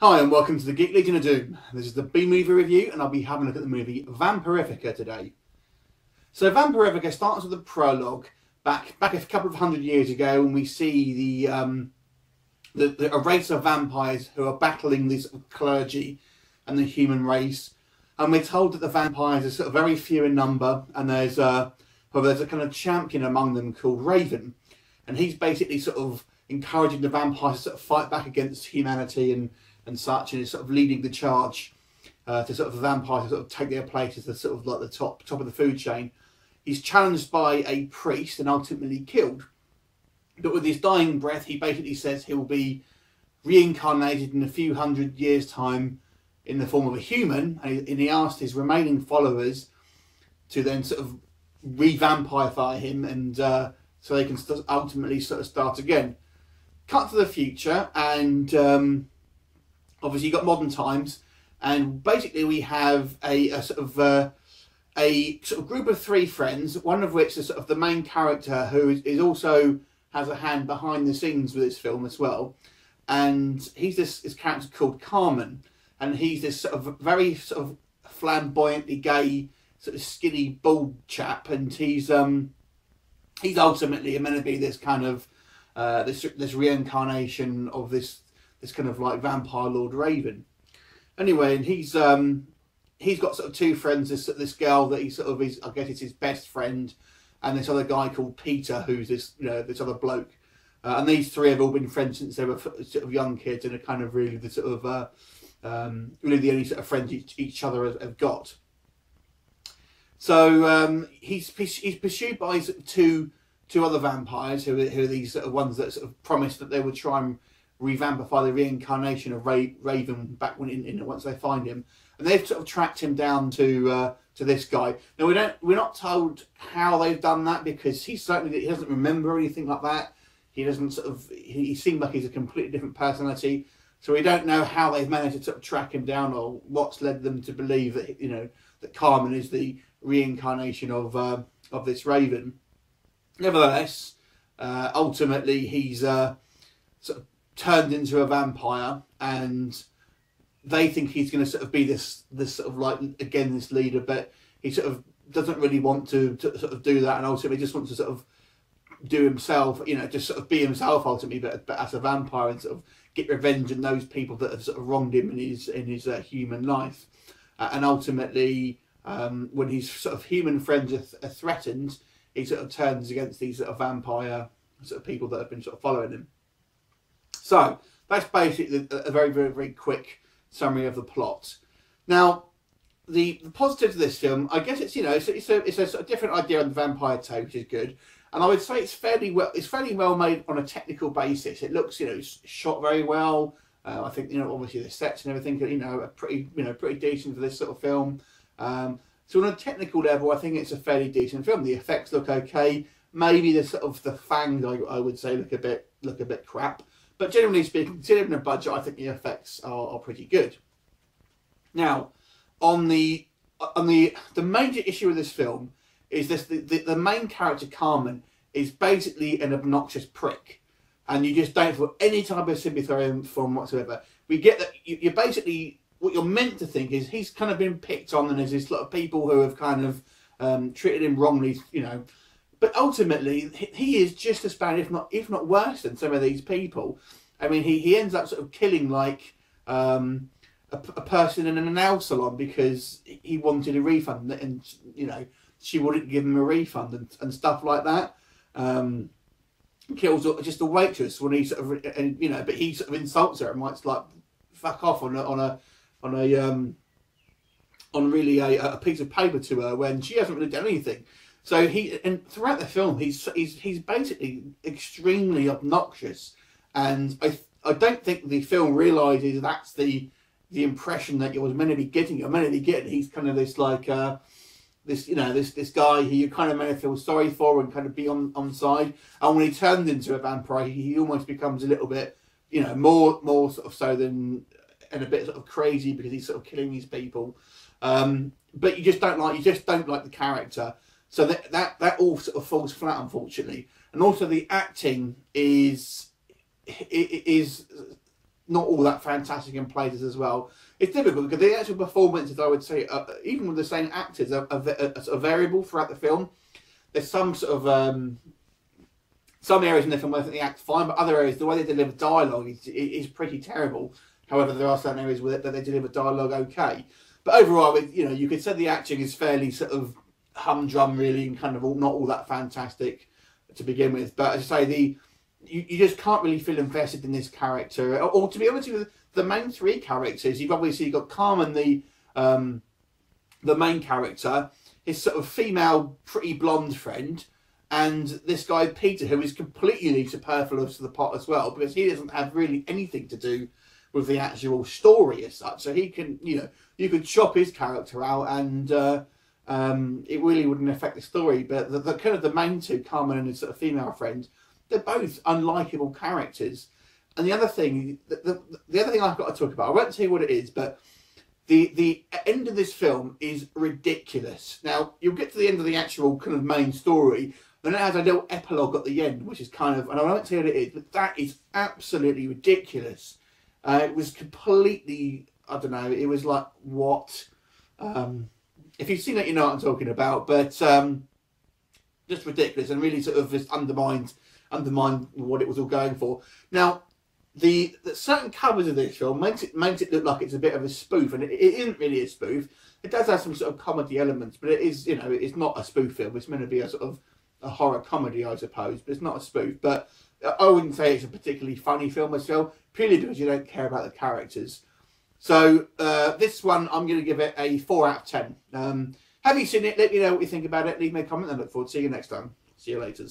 Hi and welcome to the Geek Legion of Doom. This is the B-movie review and I'll be having a look at the movie VAMPERIFICA today. So VAMPERIFICA starts with a prologue back a couple of hundred years ago when we see a race of vampires who are battling this clergy and the human race. And we're told that the vampires are sort of very few in number, and there's a kind of champion among them called Raven. And he's basically sort of encouraging the vampires to sort of fight back against humanity and such, and is sort of leading the charge to sort of the vampires to sort of take their place as the sort of like the top of the food chain. He's challenged by a priest and ultimately killed. But with his dying breath, he basically says he'll be reincarnated in a few hundred years' time in the form of a human, and he asked his remaining followers to then sort of re-vampirify him, and so they can ultimately sort of start again. Cut to the future, and obviously you've got modern times, and basically we have a sort of group of three friends, one of which is sort of the main character, who is also has a hand behind the scenes with this film as well. And he's this character called Carmen, and he's this sort of very sort of flamboyantly gay, sort of skinny, bald chap, and he's ultimately meant to be this kind of this reincarnation of this kind of like vampire Lord Raven. Anyway, and he's got sort of two friends. This girl that he sort of is, I guess it's his best friend, and this other guy called Peter, who's this this other bloke. And these three have all been friends since they were sort of young kids, and are kind of really the sort of really the only sort of friends each other have got. So he's pursued by two other vampires who are these sort of ones that sort of promised that they would try and revampify the reincarnation of Raven back when once they find him, and they've sort of tracked him down to this guy. Now we're not told how they've done that, because he doesn't remember anything like that. He doesn't he seemed like he's a completely different personality, so we don't know how they've managed to sort of track him down, or what's led them to believe that that Carmen is the reincarnation of this Raven. Nevertheless, ultimately he's sort of turned into a vampire, and they think he's going to sort of be this sort of like, again, this leader, but he sort of doesn't really want to sort of do that, and ultimately just wants to sort of do himself, just sort of be himself ultimately, but as a vampire, and sort of get revenge on those people that have sort of wronged him in his human life. And ultimately, when his sort of human friends are threatened, he sort of turns against these sort of vampire sort of people that have been sort of following him. So that's basically a very, very, very quick summary of the plot. Now, the positives of this film, I guess it's it's a sort of different idea on the vampire take, which is good. And I would say it's fairly well made on a technical basis. It looks it's shot very well. I think obviously the sets and everything are pretty decent for this sort of film. So on a technical level, I think it's a fairly decent film. The effects look okay. Maybe the sort of the fangs, I would say, look a bit crap. But generally speaking, considering the budget, I think the effects are pretty good. Now, on the major issue with this film is the main character, Carmen, is basically an obnoxious prick, and you just don't feel any type of sympathy for him whatsoever. We get that you're basically, what you're meant to think is he's kind of been picked on, and there's this lot of people who have kind of treated him wrongly, but ultimately he is just as bad, if not worse, than some of these people. I mean, he ends up sort of killing like a person in a nail salon because he wanted a refund, and she wouldn't give him a refund and stuff like that. Kills just a waitress when he sort of, but he sort of insults her and might like fuck off on really a piece of paper to her when she hasn't really done anything. So throughout the film he's basically extremely obnoxious, and I don't think the film realises that's the impression that you're meant to be getting. He's kind of this like this guy who you kind of meant to feel sorry for and kind of be on side. And when he turns into a vampire, he almost becomes a little bit more sort of so than, and a bit sort of crazy, because he's sort of killing these people. But you just don't like the character. So that all sort of falls flat, unfortunately. And also the acting is not all that fantastic in places as well. It's difficult because the actual performances, I would say, even with the same actors, are sort of variable throughout the film. There's some sort of some areas in the film where I think the act's fine, but other areas, the way they deliver dialogue is pretty terrible. However, there are certain areas where they deliver dialogue okay. But overall, you could say the acting is fairly sort of humdrum, really, and kind of not all that fantastic to begin with. But as I say, you just can't really feel invested in this character. Or to be honest with you, the main three characters, you've obviously got Carmen, the main character, his sort of female, pretty blonde friend, and this guy Peter, who is completely superfluous to the plot as well, because he doesn't have really anything to do with the actual story as such. So he can, you could chop his character out, and it really wouldn't affect the story. But the kind of the main two, Carmen and his sort of female friend, they're both unlikable characters. And the other thing, the other thing I've got to talk about, I won't tell you what it is, but the end of this film is ridiculous. Now, you'll get to the end of the actual kind of main story, and it has a little epilogue at the end, which is kind of, and I won't tell you what it is, but that is absolutely ridiculous. It was completely, I don't know, it was like, what? If you've seen it, you know what I'm talking about, but just ridiculous, and really sort of just undermined what it was all going for. Now, the certain covers of this film makes it look like it's a bit of a spoof, and it isn't really a spoof. It does have some sort of comedy elements, but it is, it's not a spoof film. It's meant to be a sort of a horror comedy, I suppose, but it's not a spoof. But I wouldn't say it's a particularly funny film as well, purely because you don't care about the characters. So this one, I'm going to give it a 4 out of 10. Have you seen it? Let me know what you think about it. Leave me a comment, and I look forward to seeing you next time. See you later.